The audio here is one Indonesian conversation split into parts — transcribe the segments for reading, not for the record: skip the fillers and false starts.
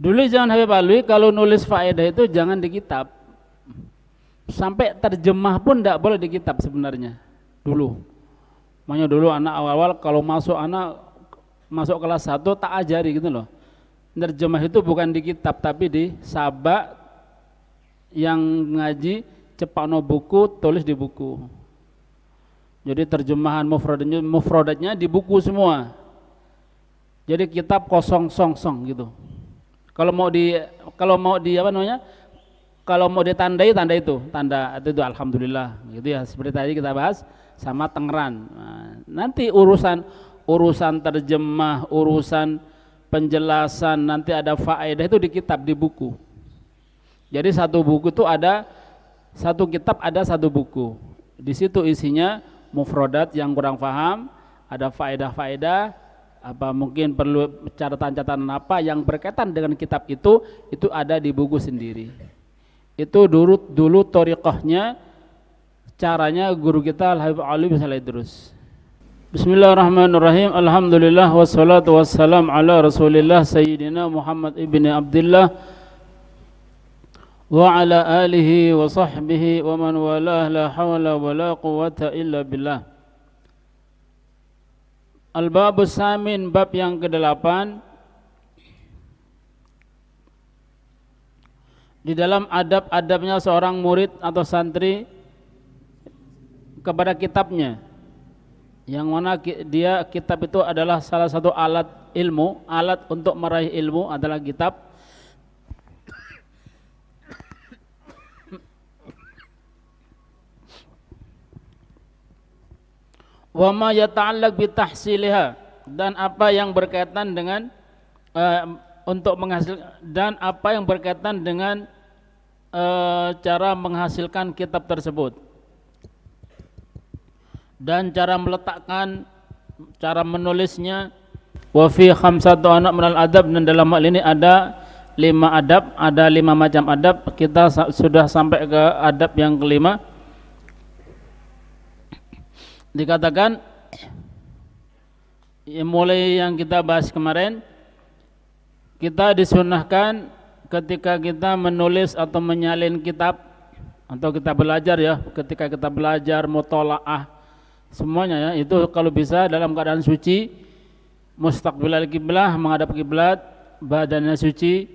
Dulu jangan Habib Alwi kalau nulis faedah itu jangan di kitab. Sampai terjemah pun tidak boleh di kitab sebenarnya. Dulu. Makanya dulu anak awal-awal kalau masuk kelas 1 tak ajari gitu loh. Terjemah itu bukan di kitab tapi di sabak yang ngaji cepakno buku, tulis di buku. Jadi terjemahan mufradatnya di buku semua. Jadi kitab kosong song gitu. Kalau mau di apa namanya? Kalau mau ditandai tanda itu alhamdulillah gitu ya. Seperti tadi kita bahas sama Tenggeran. Nah, nanti urusan terjemah, urusan penjelasan, nanti ada faedah itu di kitab, di buku. Jadi satu buku itu ada satu kitab, ada satu buku. Di situ isinya mufradat yang kurang paham, ada faedah-faedah, apa mungkin perlu catatan-catatan apa yang berkaitan dengan kitab itu ada di buku sendiri. Itu dulu thariqahnya, caranya guru kita Al-Habib Ali bin Saleh Idrus. Bismillahirrahmanirrahim. Alhamdulillah wassalatu wassalam ala Rasulillah Sayyidina Muhammad ibni Abdullah wa ala alihi wa sahbihi wa man walah, la hawla wa la quwwata illa billah. Al-Babus Samin, bab yang ke-8. Di dalam adab-adabnya seorang murid atau santri kepada kitabnya, yang mana kitab itu adalah salah satu alat ilmu, alat untuk meraih ilmu adalah kitab. Wa ma yata'allaq bi tahsiliha, dan apa yang berkaitan dengan untuk menghasilkan, dan apa yang berkaitan dengan cara menghasilkan kitab tersebut, dan cara meletakkan, cara menulisnya. Wa fi khamsatu anak minal adab, dan dalam hal ini ada 5 adab, ada 5 macam adab. Kita sudah sampai ke adab yang kelima. Dikatakan mulai yang kita bahas kemarin, kita disunahkan ketika kita menulis atau menyalin kitab atau kita belajar ya, ketika kita belajar mutolaah semuanya ya, itu kalau bisa dalam keadaan suci, mustaqbilal kiblah, menghadap kiblat, badannya suci,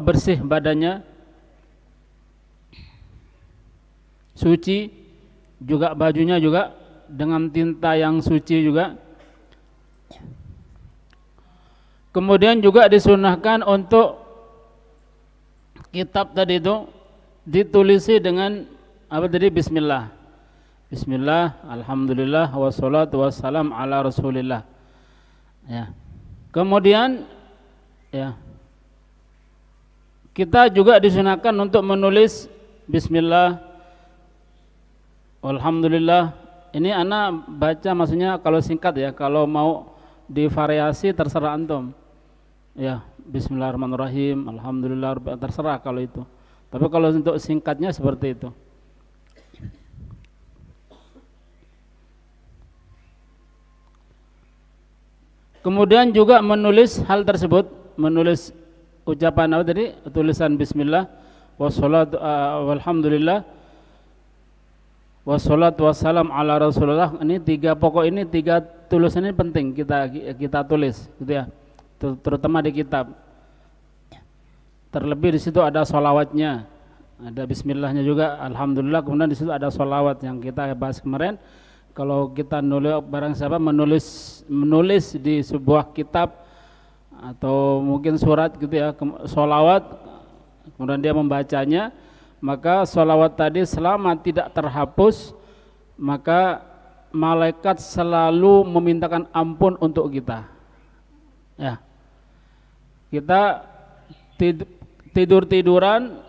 bersih badannya, suci juga, bajunya juga dengan tinta yang suci juga. Kemudian juga disunahkan untuk kitab tadi itu ditulisi dengan apa tadi? Bismillah. Bismillah, alhamdulillah, wassalatu wassalam ala Rasulillah. Ya. Kemudian ya, kita juga disunahkan untuk menulis bismillah, alhamdulillah. Ini anak baca maksudnya kalau singkat ya, kalau mau divariasi terserah antum. Ya, bismillahirrahmanirrahim, alhamdulillah, terserah kalau itu. Tapi kalau untuk singkatnya seperti itu. Kemudian juga menulis hal tersebut, menulis ucapan apa tadi? Tulisan bismillah, wassalatu walhamdulillah, wassalatu wassalam ala Rasulullah. Ini 3 pokok, ini 3 tulisan ini penting kita tulis gitu ya. Terutama di kitab. Terlebih di situ ada sholawatnya, ada bismillahnya juga, alhamdulillah. Kemudian di situ ada sholawat yang kita bahas kemarin. Kalau kita nulis, barang siapa menulis di sebuah kitab atau mungkin surat gitu ya, sholawat, kemudian dia membacanya, maka sholawat tadi selama tidak terhapus, maka malaikat selalu memintakan ampun untuk kita. Ya. Kita tidur-tiduran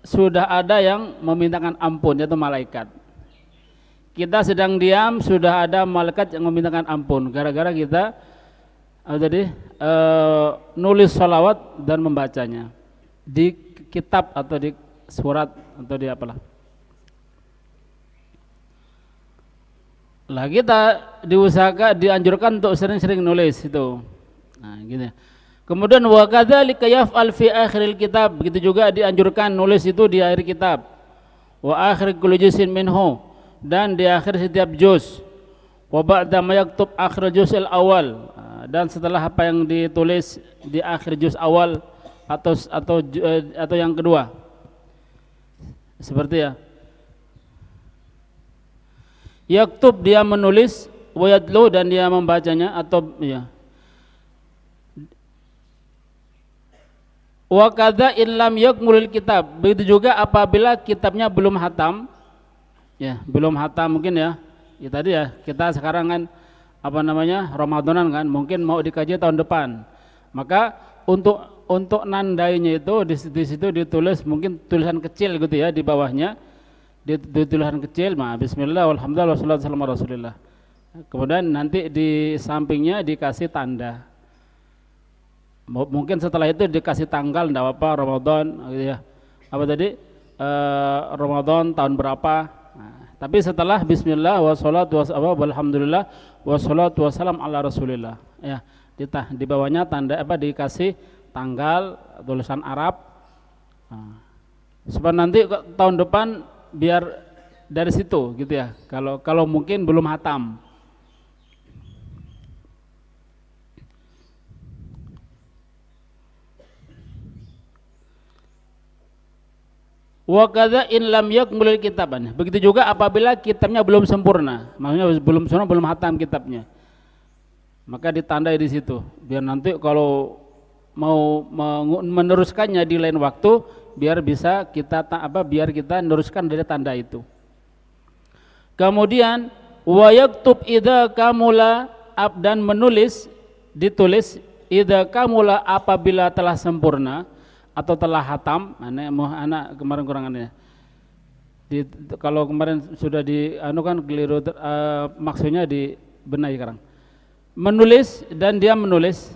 sudah ada yang memintakan ampun, yaitu malaikat. Kita sedang diam sudah ada malaikat yang memintakan ampun gara-gara kita nulis sholawat dan membacanya di kitab atau di surat atau di apalah. Lah kita diusahakan, dianjurkan untuk sering-sering nulis itu. Nah, gitu. Kemudian wa kadzalika yaf'al fi akhiril kitab, begitu juga dianjurkan nulis itu di akhir kitab. Wa akhir kulli juz'in minhu, dan di akhir setiap juz. Wa ba'da ma yaktub akhir juz'il awal, dan setelah apa yang ditulis di akhir juz awal atau yang kedua. Seperti ya. Yaktub dia menulis, wa yadlu dan dia membacanya atau ya. Wa kadza in lam yakmulil kitab, begitu juga apabila kitabnya belum hatam, ya belum hatam mungkin ya, ya tadi ya kita sekarang kan apa namanya Ramadanan kan, mungkin mau dikaji tahun depan, maka untuk nandainya itu di situ ditulis mungkin tulisan kecil gitu ya di bawahnya, di tulisan kecil, Bismillah, alhamdulillah, wassalatu wassalamu ala Rasulillah. Kemudian nanti di sampingnya dikasih tanda. Mungkin setelah itu dikasih tanggal, enggak apa-apa, Ramadan gitu ya. Apa tadi? Ramadan tahun berapa? Nah, tapi setelah bismillah wassalatu wassalamu alhamdulillah wassalatu wassalam ala Rasulillah. Ya, di bawahnya tanda apa dikasih tanggal tulisan Arab. Nah, supaya nanti tahun depan biar dari situ gitu ya. Kalau mungkin belum hatam. Wa kadza in lam yakmulil kitaban, begitu juga apabila kitabnya belum sempurna, maksudnya belum sempurna, belum hatam kitabnya, maka ditandai di situ biar nanti kalau mau meneruskannya di lain waktu biar bisa biar kita meneruskan dari tanda itu. Kemudian wa yaktub idza kamula, dan ditulis idza kamula apabila telah sempurna atau telah hatam. Anak kemarin kurangannya. Kalau kemarin sudah kan keliru, maksudnya dibenahi sekarang. Menulis, dan dia menulis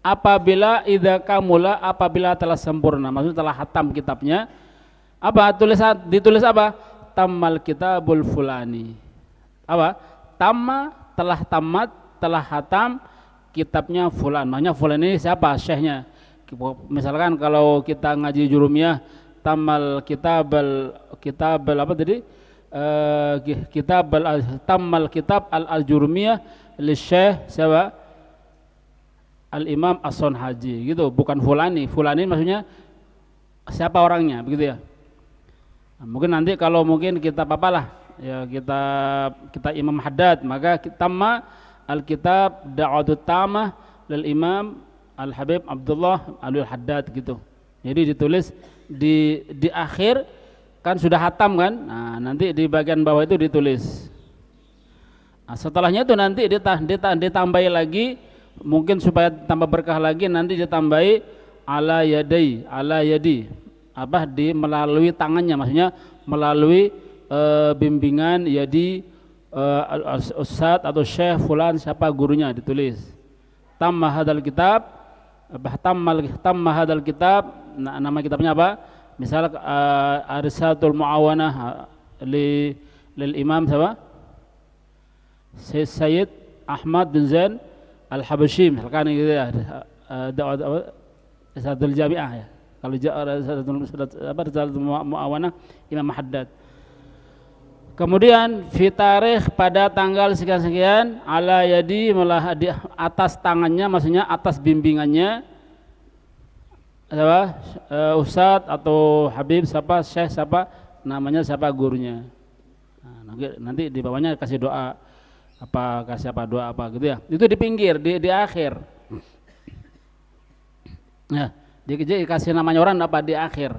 apabila idza kamula, apabila telah sempurna, maksudnya telah hatam kitabnya. Apa ditulis apa? Tammal kitabul fulani. Apa? Tamma, telah tamat, telah hatam kitabnya fulan. Maksudnya fulan ini siapa? Syekhnya. Misalkan kalau kita ngaji jurumiyah, tamal kitab apa tadi? Tamal kitab al-jurumiyah li Syekh siapa? Al-Imam As-Sonhaji gitu, bukan fulani. Fulani maksudnya siapa orangnya, begitu ya. Nah, mungkin nanti kalau mungkin kitab apalah ya, kita Imam Haddad, maka tamma al-kitab da'watut tamah lil Imam Al-Habib Abdullah Al-Haddad gitu. Jadi ditulis di akhir kan sudah hatam kan. Nah, nanti di bagian bawah itu ditulis. Nah, setelahnya itu nanti ditambahi lagi, mungkin supaya tambah berkah lagi, nanti ditambahi ala yadi. Apa melalui tangannya, maksudnya melalui bimbingan yadi ustadz atau syekh fulan siapa gurunya ditulis. Tamma hadal kitab, tamma hadal kitab, nama kitabnya apa? Misal Arisatul Muawanah lil Imam siapa? Sayyid Ahmad bin Zain Al-Habashi, misalkan gitu ya. Risatul Jami'ah ya. Kalau Risatul Muawanah Imam Haddad. Kemudian fi tarikh, pada tanggal sekian-sekian, ala yadi, di atas tangannya, maksudnya atas bimbingannya siapa? Ustadz atau Habib siapa, Syekh siapa, namanya siapa, gurunya. Nah, nanti di bawahnya kasih doa apa, kasih apa doa apa gitu ya. Itu di pinggir, di akhir. Nah, dikasih namanya orang apa di akhir.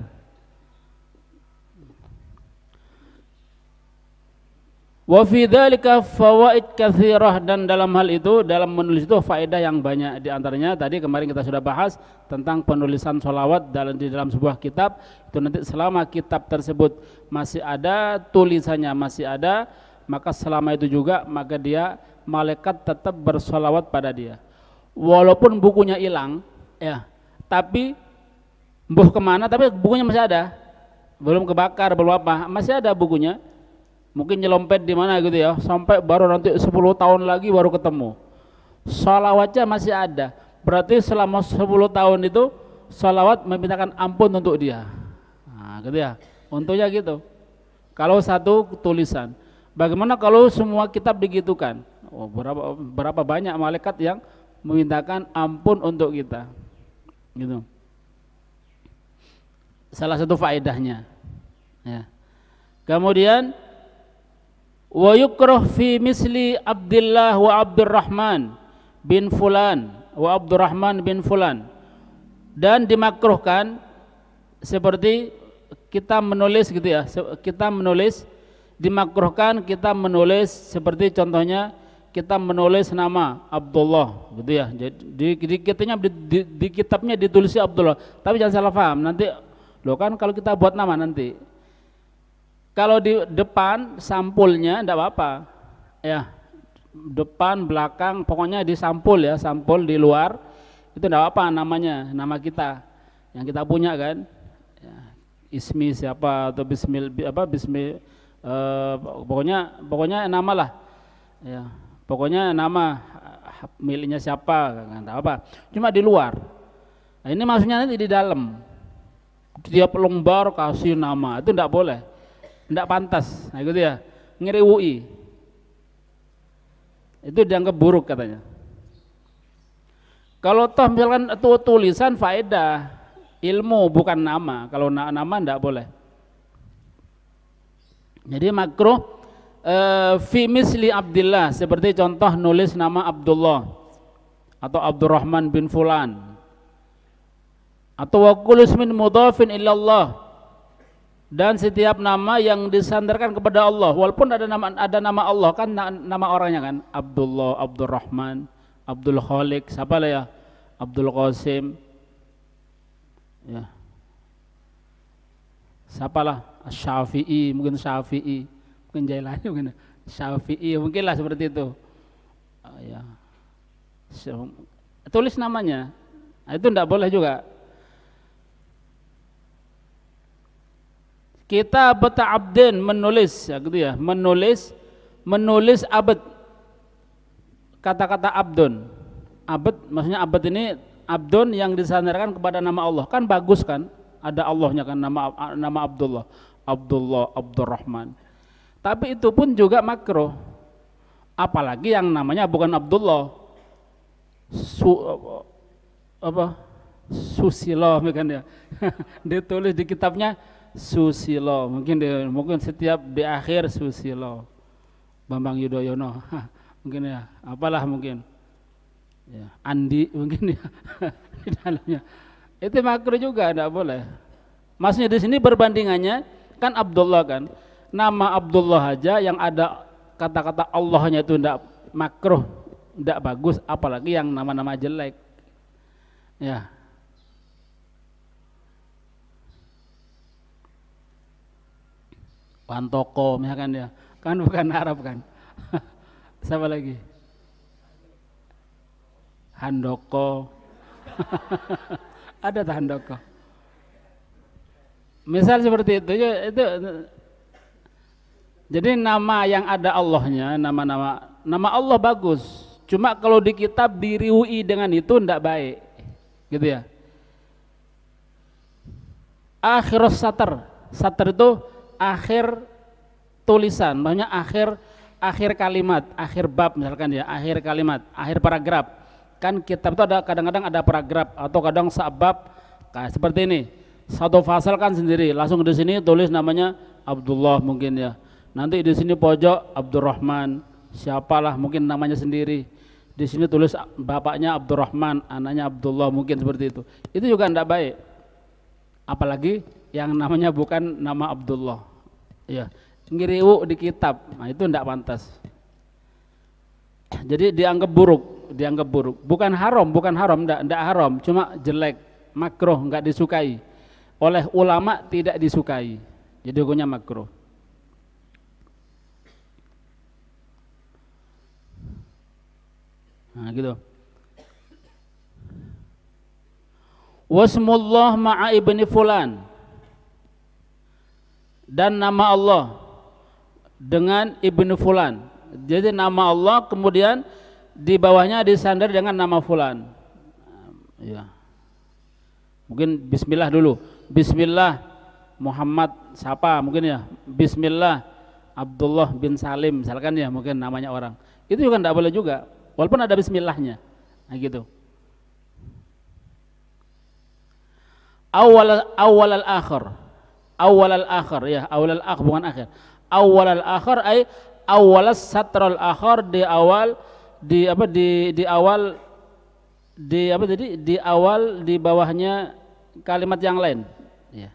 Wa fi dzalika fawaid katsirah, dan dalam hal itu, dalam menulis itu faedah yang banyak. Di antaranya tadi kemarin kita sudah bahas tentang penulisan sholawat di dalam sebuah kitab. Itu nanti selama kitab tersebut masih ada, tulisannya masih ada, maka selama itu juga maka dia malaikat tetap bersholawat pada dia. Walaupun bukunya hilang ya, tapi mbuh kemana, tapi bukunya masih ada. Belum kebakar, belum apa, masih ada bukunya. Mungkin nyelompet di mana gitu ya, sampai baru nanti 10 tahun lagi baru ketemu. Sholawatnya masih ada, berarti selama 10 tahun itu sholawat memintakan ampun untuk dia. Nah, gitu ya. Untungnya gitu. Kalau satu tulisan. Bagaimana kalau semua kitab digitukan? Oh, berapa banyak malaikat yang memintakan ampun untuk kita. Gitu. Salah satu faedahnya. Ya. Kemudian wa yukrah fi misli Abdullah wa Abdurrahman bin fulan wa Abdurrahman bin fulan, dan dimakruhkan seperti kita menulis gitu ya, kita menulis, dimakruhkan kita menulis seperti contohnya kita menulis nama Abdullah gitu ya, jadi di kitabnya ditulis Abdullah, tapi jangan salah paham nanti loh, kan kalau kita buat nama nanti kalau di depan sampulnya enggak apa-apa ya, depan belakang pokoknya di sampul ya, sampul di luar itu enggak apa-apa namanya, nama kita yang kita punya kan ya, ismi siapa atau pokoknya nama lah ya, pokoknya nama miliknya siapa enggak apa, cuma di luar. Nah, ini maksudnya nanti di dalam tiap lembar kasih nama itu enggak boleh, enggak pantas. Nah gitu ya, ngeriwui itu dianggap buruk katanya. Kalau toh misalkan itu tulisan faedah ilmu bukan nama, kalau nama enggak boleh. Jadi makruh fi misli Abdullah, seperti contoh nulis nama Abdullah atau Abdurrahman bin fulan, atau wa kullu ismin mudhafin illallah, dan setiap nama yang disandarkan kepada Allah, walaupun ada nama Allah kan, nama orangnya kan Abdullah, Abdurrahman, Abdul Khaliq, siapa lah ya, Abdul Qasim ya, siapalah Syafi'i, mungkin Syafi'i, mungkin Jailani, mungkin Syafi'i, mungkin lah seperti itu ya, tulis namanya. Nah, itu tidak boleh juga. Kita beta abdin, menulis ya gitu ya, menulis abad, kata-kata abdun, abad maksudnya abad ini abdun yang disandarkan kepada nama Allah, kan bagus kan, ada Allahnya kan, nama Abdullah, Abdurrahman, tapi itu pun juga makruh, apalagi yang namanya bukan Abdullah, Susilo kan ya ditulis di kitabnya Susilo, mungkin setiap di akhir Susilo, Bambang Yudhoyono mungkin ya, apalah mungkin ya, Andi mungkin ya di dalamnya, itu makruh juga, tidak boleh. Maksudnya di sini perbandingannya kan Abdullah kan, nama Abdullah aja yang ada kata-kata Allahnya itu tidak makruh, tidak bagus, apalagi yang nama-nama jelek ya. Pantoko misalkan ya, kan bukan Arab kan siapa lagi, Handoko ada tak Handoko, misal seperti itu. Jadi nama yang ada Allahnya, nama Allah bagus, cuma kalau di kitab diriui dengan itu tidak baik gitu ya. Akhir satar itu akhir tulisan, maksudnya akhir kalimat, akhir bab misalkan ya, akhir kalimat, akhir paragraf. Kan kitab itu ada kadang-kadang ada paragraf atau kadang sabab, kayak seperti ini. Satu fasal kan sendiri, langsung di sini tulis namanya Abdullah mungkin ya. Nanti di sini pojok Abdurrahman, siapalah mungkin namanya sendiri. Di sini tulis bapaknya Abdurrahman, anaknya Abdullah, mungkin seperti itu. Itu juga tidak baik. Apalagi yang namanya bukan nama Abdullah ya, ngiriu di kitab, nah itu tidak pantas. Jadi dianggap buruk, bukan haram, tidak haram, cuma jelek, makruh, enggak disukai oleh ulama, tidak disukai, jadi hukumnya makruh. Nah gitu. Wasmullah ma'a ibni fulan, dan nama Allah dengan ibnu fulan. Jadi nama Allah kemudian di bawahnya disandar dengan nama fulan. Ya. Mungkin bismillah dulu. Bismillah Muhammad siapa mungkin ya. Bismillah Abdullah bin Salim misalkan ya, mungkin namanya orang. Itu juga enggak boleh juga. Walaupun ada bismillahnya. Nah gitu. Awal al-akhir. Awal al-akhir ya, awal al-akhir bukan akhir. Awal al-akhir ay awal satr al-akhir, di awal di apa di awal di apa tadi di awal di bawahnya kalimat yang lain ya.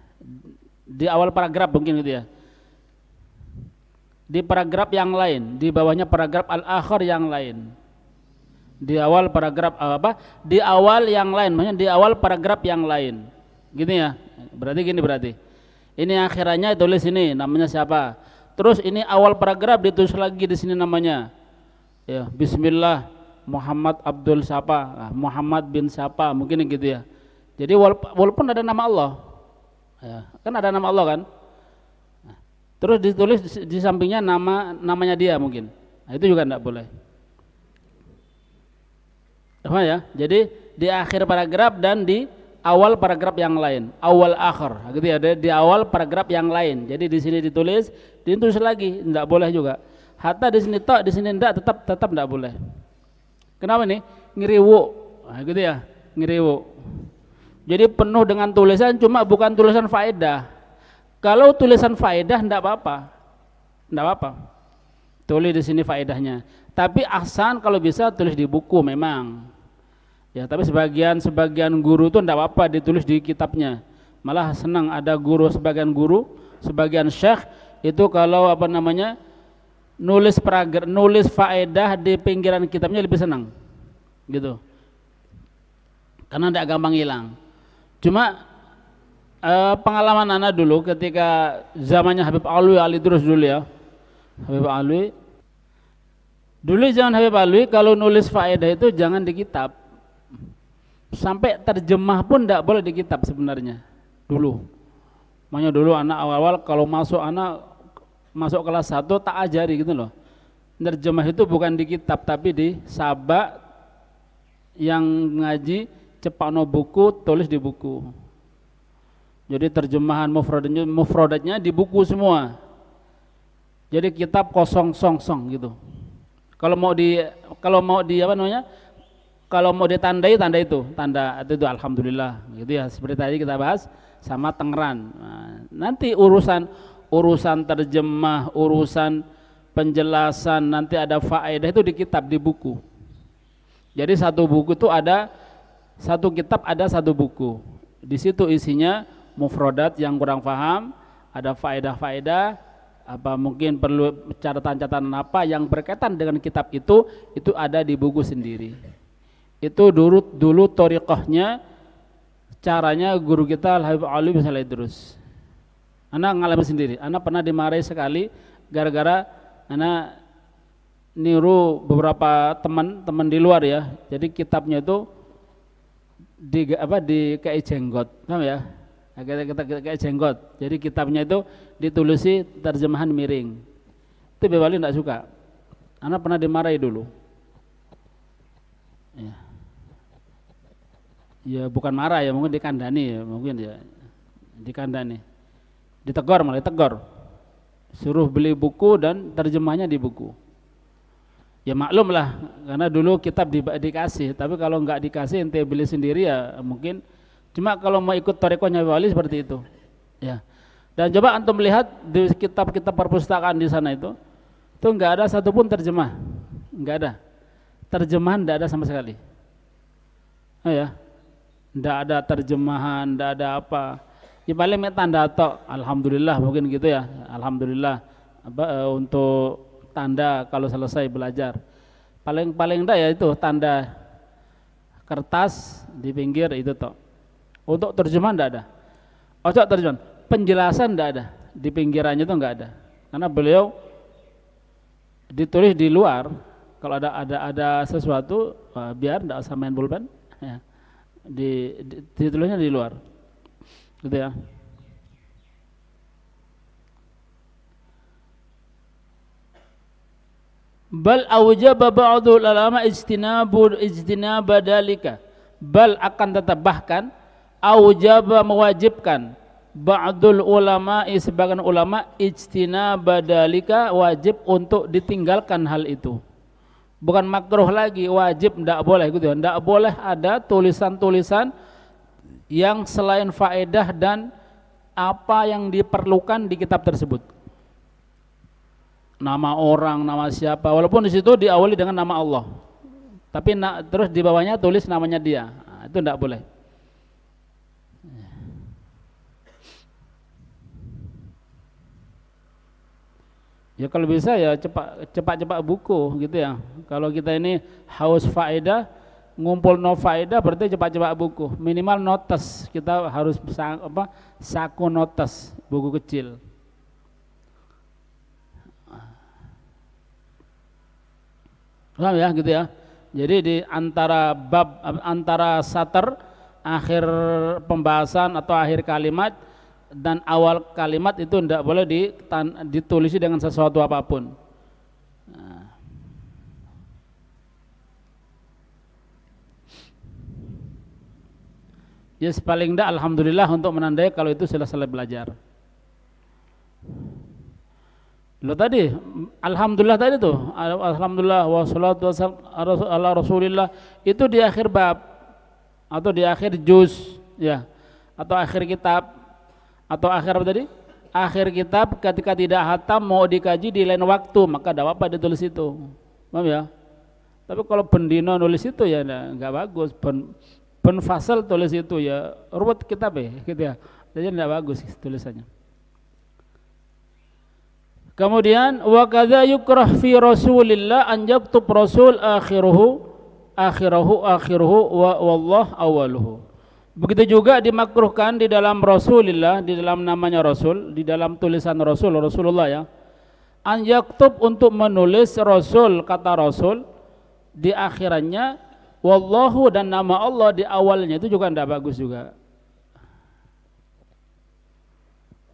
Di awal paragraf mungkin gitu ya. Di paragraf yang lain, di bawahnya paragraf al-akhir yang lain. Di awal paragraf apa? Di awal yang lain, maksudnya di awal paragraf yang lain. Gini ya. Berarti gini berarti. Ini akhirannya tulis ini namanya siapa. Terus ini awal paragraf ditulis lagi di sini namanya. Ya, bismillah Muhammad Abdul siapa? Muhammad bin siapa? Mungkin gitu ya. Jadi walaupun ada nama Allah. Ya, kan ada nama Allah kan? Terus ditulis di sampingnya namanya dia mungkin. Nah, itu juga enggak boleh. Apa ya? Jadi di akhir paragraf dan di awal paragraf yang lain, awal akhir, gitu ya. Di awal paragraf yang lain. Jadi di sini ditulis lagi, enggak boleh juga. Hatta di sini tok, di sini enggak, tetap enggak boleh. Kenapa nih? Ngiriwu, nah, gitu ya, ngiriwu. Jadi penuh dengan tulisan, cuma bukan tulisan faedah. Kalau tulisan faedah enggak apa-apa, enggak apa-apa. Tulis di sini faedahnya. Tapi ahsan kalau bisa tulis di buku memang. Ya, tapi sebagian guru tuh enggak apa-apa ditulis di kitabnya. Malah senang ada sebagian syekh itu kalau apa namanya nulis faedah di pinggiran kitabnya lebih senang. Gitu. Karena enggak gampang hilang. Cuma pengalaman anak dulu ketika zamannya Habib Alwi Ali terus dulu ya. Habib Alwi. Dulu zaman Habib Alwi kalau nulis faedah itu jangan di kitab. Sampai terjemah pun tidak boleh di kitab sebenarnya dulu. Makanya dulu anak awal-awal kalau masuk kelas 1 tak ajari gitu loh. Terjemah itu bukan di kitab tapi di sabak yang ngaji cepakno buku, tulis di buku. Jadi terjemahan mufradatnya di buku semua. Jadi kitab kosong song gitu. Kalau mau di apa namanya? Kalau mau ditandai tanda itu alhamdulillah gitu ya, seperti tadi kita bahas sama Tengran. Nah, nanti urusan terjemah, urusan penjelasan, nanti ada faedah itu di kitab, di buku. Jadi satu kitab ada satu buku. Di situ isinya mufradat yang kurang paham, ada faedah-faedah, apa mungkin perlu catatan-catatan apa yang berkaitan dengan kitab itu ada di buku sendiri. Itu dulu thariqahnya, caranya guru kita Habib Alwi bin Salim Idrus. Anak ngalamin sendiri. Anak pernah dimarahi sekali gara-gara anak niru beberapa teman di luar ya. Jadi kitabnya itu di kayak jenggot, paham ya? Kita kayak jenggot. Jadi kitabnya itu ditulisi terjemahan miring. Itu Habib Alwi enggak suka. Anak pernah dimarahi dulu. Ya. Ya bukan marah ya, mungkin dikandani ya, mungkin ya dikandani, ditegur, suruh beli buku dan terjemahnya di buku. Ya maklum lah, karena dulu kitab dikasih, tapi kalau nggak dikasih ente beli sendiri ya mungkin. Cuma kalau mau ikut thariqahnya wali seperti itu, ya. Dan coba antum melihat di kitab-kitab perpustakaan di sana itu nggak ada satupun terjemah, nggak ada terjemahan, nggak ada sama sekali. Oh ya. Nggak ada terjemahan, nggak ada apa. Ya paling tanda tok, alhamdulillah mungkin gitu ya. Alhamdulillah untuk tanda kalau selesai belajar. Paling enggak ya itu tanda kertas di pinggir itu tok. Untuk terjemahan enggak ada. Untuk terjemahan, penjelasan enggak ada. Di pinggirannya itu enggak ada. Karena beliau ditulis di luar. Kalau ada sesuatu biar enggak usah main pulpen ya. Ditulisnya di luar gitu ya. Bal awjaba ba'dul ulama ijtinaba dalika, bal akan tetap bahkan aujaba mewajibkan ba'dul ulama sebagian ulama ijtinaba dalika wajib untuk ditinggalkan hal itu. Bukan makruh lagi, wajib, tidak boleh gitu ya. Tidak boleh ada tulisan-tulisan yang selain faedah dan apa yang diperlukan di kitab tersebut. Nama orang, nama siapa, walaupun di situ diawali dengan nama Allah. Tapi terus di bawahnya tulis namanya dia. Nah, itu tidak boleh. Ya kalau bisa ya cepat buku gitu ya. Kalau kita ini haus faedah, ngumpul no faedah, berarti cepat buku. Minimal notes, kita harus saku notes, buku kecil. Paham ya gitu ya. Jadi di antara satar akhir pembahasan atau akhir kalimat dan awal kalimat itu tidak boleh ditulisi dengan sesuatu apapun. Nah. Ya paling tidak alhamdulillah untuk menandai kalau itu sudah selesai belajar. Lo tadi alhamdulillah tadi tuh alhamdulillah wassalatu wassalamu ala rasulillah itu di akhir bab atau di akhir juz ya atau akhir kitab atau akhir apa tadi? Akhir kitab ketika tidak hatam mau dikaji di lain waktu maka tidak apa-apa ditulis itu. Paham ya? Tapi kalau pendino nulis itu ya enggak bagus. Fasal tulis itu ya ruwet kitab ya gitu ya. Jadi tidak bagus tulisannya. Kemudian wa kadza yukrah fi Rasulillah an yaktub Rasul akhiruhu wa wallah awaluhu. Begitu juga dimakruhkan di dalam Rasulillah, di dalam namanya Rasul, di dalam tulisan Rasulullah ya. An yaktub untuk menulis Rasul, kata Rasul di akhirannya wallahu dan nama Allah di awalnya itu juga tidak bagus juga.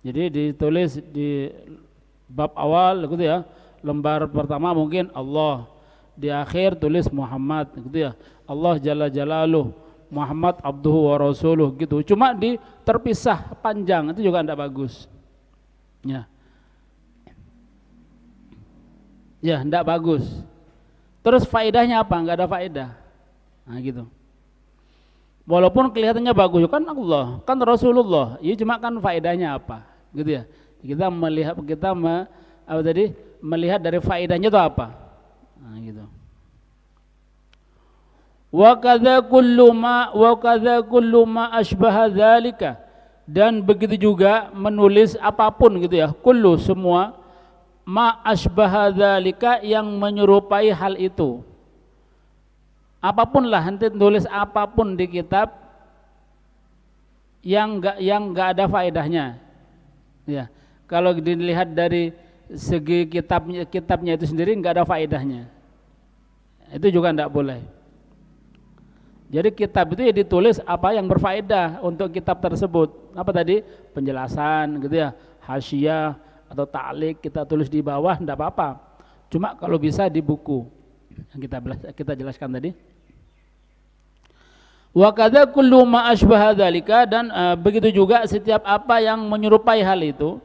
Jadi ditulis di bab awal gitu ya, lembar pertama mungkin Allah, di akhir tulis Muhammad gitu ya, Allah Jalla Jalaluh, Muhammad abduhu wa rasuluh gitu, cuma terpisah panjang itu juga tidak bagus ya, tidak bagus. Terus faedahnya apa? Enggak ada faedah. Nah gitu, walaupun kelihatannya bagus kan Allah, kan Rasulullah ya, cuma kan faedahnya apa gitu ya. Kita melihat dari faedahnya itu apa. Nah, gitu. Wa kadza kullu ma asbaha dzalika, dan begitu juga menulis apapun gitu ya, kullu semua ma asbaha dzalika yang menyerupai hal itu. Apapun lah, nanti tulis apapun di kitab yang enggak ada faedahnya. Ya. Kalau dilihat dari segi kitabnya itu sendiri nggak ada faedahnya, itu juga tidak boleh. Jadi kitab itu ya ditulis apa yang berfaedah untuk kitab tersebut. Apa tadi? Penjelasan gitu ya, hasyiah atau ta'liq kita tulis di bawah tidak apa-apa. Cuma kalau bisa di buku yang kita jelaskan tadi. Wa kadza kullu ma asbaha dzalika, dan begitu juga setiap apa yang menyerupai hal itu.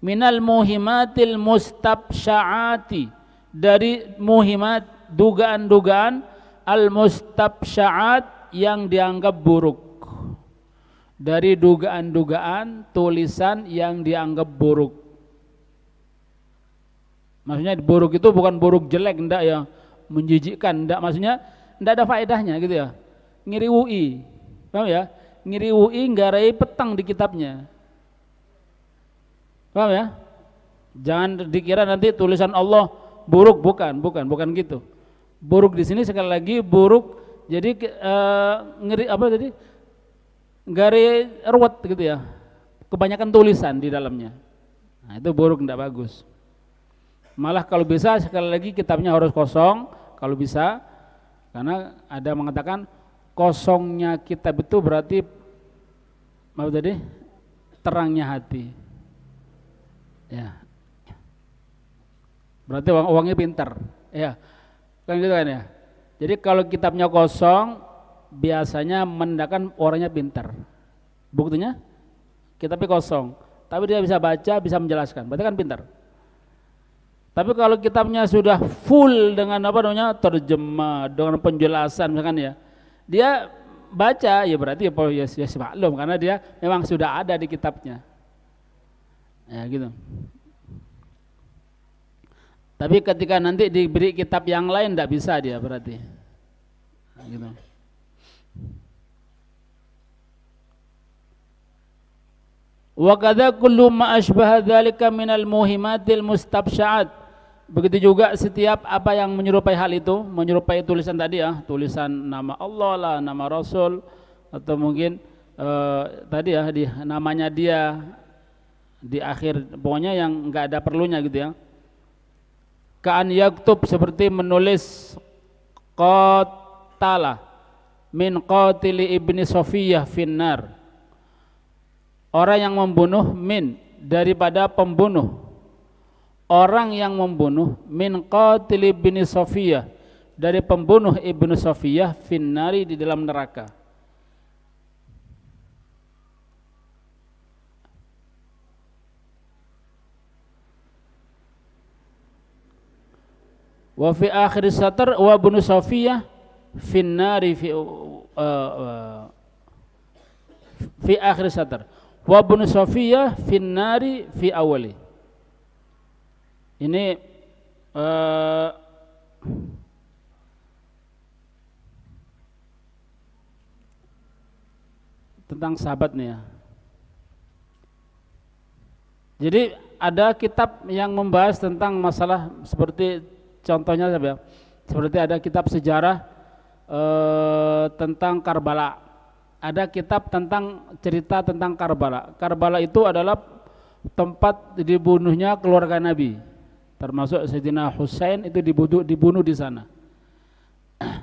Minal muhimatil mustabsyaati, dari muhimat dugaan-dugaan al mustabsyaat yang dianggap buruk, dari dugaan-dugaan tulisan yang dianggap buruk. Maksudnya buruk itu bukan buruk jelek, enggak ya, menjijikkan, enggak, maksudnya enggak ada faedahnya gitu ya. Ngiri UI, paham ya? Ngiri UI nggarai petang di kitabnya. Paham ya? Jangan dikira nanti tulisan Allah buruk, bukan gitu. Buruk di sini sekali lagi buruk, jadi ngeri apa tadi? Gari ruwet gitu ya. Kebanyakan tulisan di dalamnya. Nah, itu buruk, tidak bagus. Malah kalau bisa sekali lagi kitabnya harus kosong kalau bisa, karena ada mengatakan kosongnya kitab itu berarti apa tadi? Terangnya hati. Ya, berarti uangnya pintar, ya, kan gitu kan ya. Jadi kalau kitabnya kosong, biasanya menandakan orangnya pintar. Buktinya kitabnya kosong, tapi dia bisa baca, bisa menjelaskan, berarti kan pintar. Tapi kalau kitabnya sudah full dengan apa namanya terjemah, dengan penjelasan misalkan ya, dia baca ya berarti ya maklum karena dia memang sudah ada di kitabnya. Ya gitu. Tapi ketika nanti diberi kitab yang lain tidak bisa dia berarti. Nah, gitu. Wa kadza kullu ma asbaha dzalika minal muhimatil mustabsya'at. Begitu juga setiap apa yang menyerupai hal itu, menyerupai tulisan tadi ya, tulisan nama Allah lah, nama Rasul, atau mungkin tadi ya di namanya dia di akhir, pokoknya yang enggak ada perlunya gitu ya. Ka'an yaktub, seperti menulis qatala min qatili ibni Safiyah finnar, orang yang membunuh, min daripada pembunuh, orang yang membunuh, min qatili ibni Safiyah dari pembunuh ibnu Safiyah, finnari di dalam neraka. Wa fi akhir satr wa ibnu Safiyah finnari fi akhir satr wa ibnu Safiyah finnari fi awali. Ini tentang sahabat nih ya. Jadi ada kitab yang membahas tentang masalah seperti contohnya ya, seperti ada kitab sejarah tentang Karbala. Ada kitab tentang cerita tentang Karbala. Karbala itu adalah tempat dibunuhnya keluarga Nabi, termasuk Sayyidina Husain itu dibunuh di sana.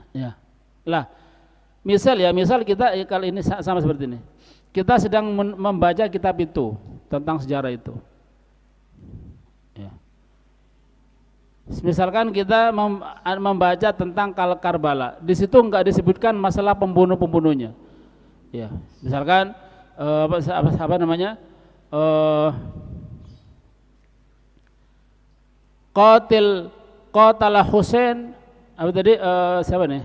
Ya. Lah, misal kita kali ini sama seperti ini. Kita sedang membaca kitab itu tentang sejarah itu. Ya. Misalkan kita membaca tentang Karbala, di situ enggak disebutkan masalah pembunuh-pembunuhnya. Ya, misalkan apa namanya? Qatala Husain, apa tadi siapa nih?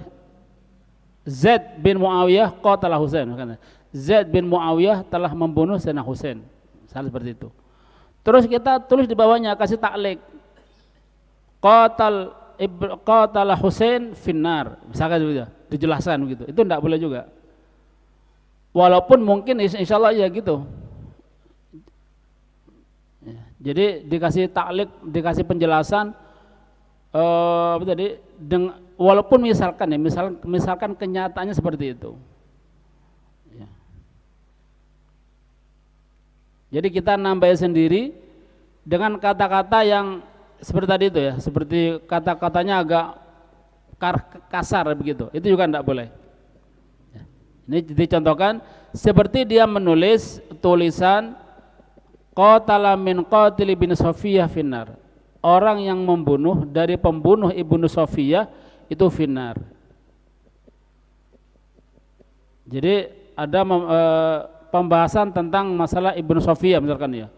Zaid bin Muawiyah qatala Husain, Zaid bin Muawiyah telah membunuh Sayyidina Husain. Misalnya seperti itu. Terus kita tulis di bawahnya, kasih taklik. Qatala Husain finnar. Misalkan gitu, dijelaskan begitu. Itu enggak boleh juga. Walaupun mungkin insyaallah ya gitu. Jadi dikasih taklik, dikasih penjelasan tadi walaupun misalkan ya, misalkan kenyataannya seperti itu. Ya. Jadi kita nambahin sendiri dengan kata-kata yang seperti tadi itu ya, seperti kata-katanya agak kasar begitu. Itu juga tidak boleh. Ya. Ini dicontohkan seperti dia menulis tulisan qatala min qatili bin Safiyah finnar, orang yang membunuh dari pembunuh ibnu Safiyah itu finnar. Jadi ada pembahasan tentang masalah ibnu Safiyah misalkan ya,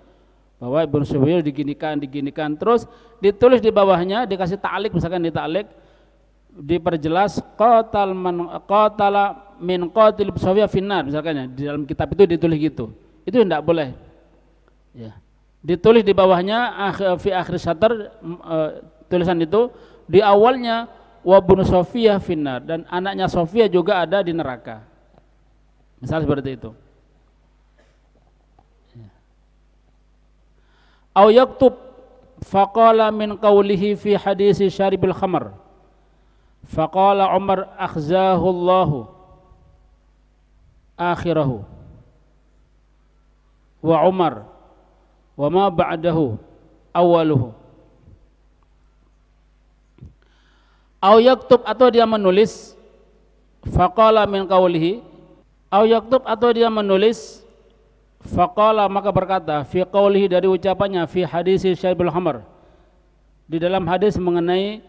bahwa ibnu Safiyah diginikan, terus ditulis di bawahnya, dikasih ta'lik, misalkan di ta'lik diperjelas qatala min qatil Safiyah finnar misalkan ya, di dalam kitab itu ditulis gitu. Itu tidak boleh. Ya. Ditulis di bawahnya fi akhir satr, tulisan itu di awalnya wa ibnu Safiyah finnar, dan anaknya Safiyah juga ada di neraka. Misal seperti itu. Ya. Au yaktub faqala min qawlihi fi hadisi syaribil khamr faqala Umar akhzahu Allahu akhirahu wa Umar wa ma ba'dahu awaluhu. Au yaktub, atau dia menulis faqala min qawlihi, au yaktub, atau dia menulis faqala, maka berkata, fi qawlihi, dari ucapannya, fi hadisi syaribul khamr, di dalam hadis mengenai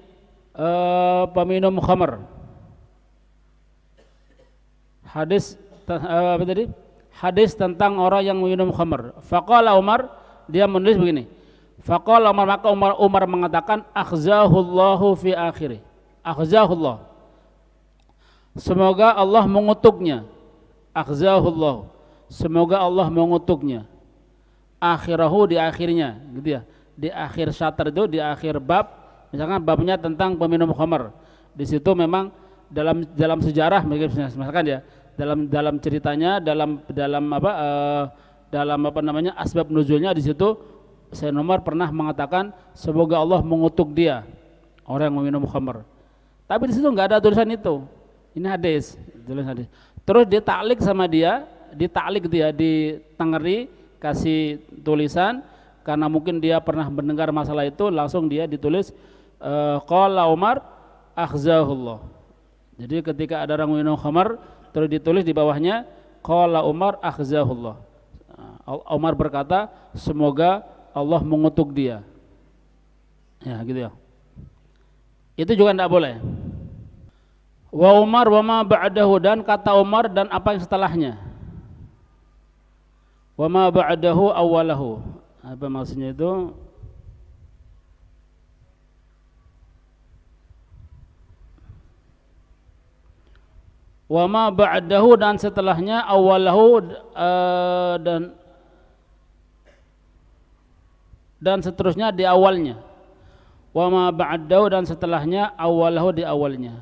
peminum khamr. Hadis apa tadi? Hadis tentang orang yang minum khamr. Faqala Umar, dia menulis begini. Faqala Umar, maka Umar mengatakan akhzahullahu fi akhiri. Akhzahullah. Semoga Allah mengutuknya. Akhzahullah. Semoga Allah mengutuknya. Akhirahu, di akhirnya, gitu ya. Di akhir syatr itu, di akhir bab, misalkan babnya tentang peminum khamr. Di situ memang dalam sejarah misalkan ya, dalam ceritanya, dalam apa namanya, asbab nuzulnya, di situ Sayyidina Umar pernah mengatakan semoga Allah mengutuk dia, orang yang meminum khamr. Tapi di situ nggak ada tulisan itu. Ini hadis, tulisan hadis. Terus ditaklik sama dia, ditaklik dia, ditengeri, kasih tulisan, karena mungkin dia pernah mendengar masalah itu, langsung dia ditulis qala Umar akhzahullah. Jadi ketika ada orang minum khamr, terus ditulis di bawahnya qala Umar akhzahullah. Umar berkata semoga Allah mengutuk dia. Ya, gitu ya. Itu juga tidak boleh. Wa Umar wa ma ba'dahu, dan kata Umar dan apa yang setelahnya. Wa ma ba'dahu awalahu. Apa maksudnya itu? Wa ma ba'dahu, dan setelahnya, awalahu, dan seterusnya di awalnya. Wa ma ba'dahu, dan setelahnya, awalahu, di awalnya.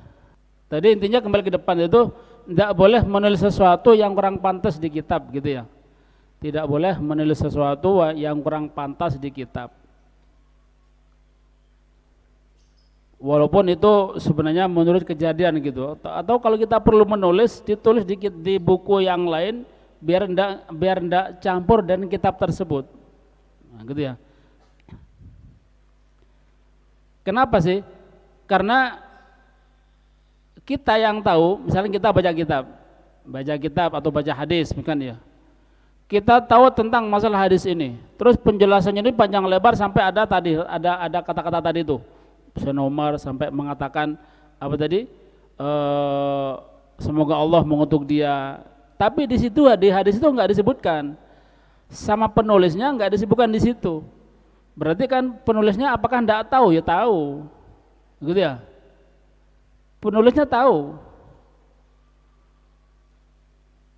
Tadi intinya kembali ke depan itu tidak boleh menulis sesuatu yang kurang pantas di kitab, gitu ya. Tidak boleh menulis sesuatu yang kurang pantas di kitab. Walaupun itu sebenarnya menurut kejadian gitu. Atau kalau kita perlu menulis, ditulis di buku yang lain biar enggak campur dengan kitab tersebut. Nah, gitu ya. Kenapa sih? Karena kita yang tahu, misalnya kita baca kitab atau baca hadis, misalkan ya, kita tahu tentang masalah hadis ini, terus penjelasannya ini panjang lebar sampai ada kata-kata tadi itu, Sayyidina Umar sampai mengatakan apa tadi, semoga Allah mengutuk dia. Tapi di situ, di hadis itu nggak disebutkan, sama penulisnya nggak disebutkan di situ. Berarti kan penulisnya apakah enggak tahu? Ya tahu, gitu ya. Penulisnya tahu.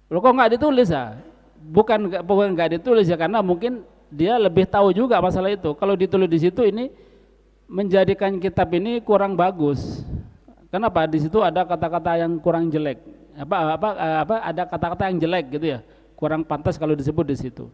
Loh kok nggak ditulis ya? Bukan nggak ditulis ya, karena mungkin dia lebih tahu juga masalah itu. Kalau ditulis di situ, ini menjadikan kitab ini kurang bagus. Kenapa? Di situ ada kata-kata yang kurang jelek. Ada kata-kata yang jelek gitu ya, kurang pantas kalau disebut di situ.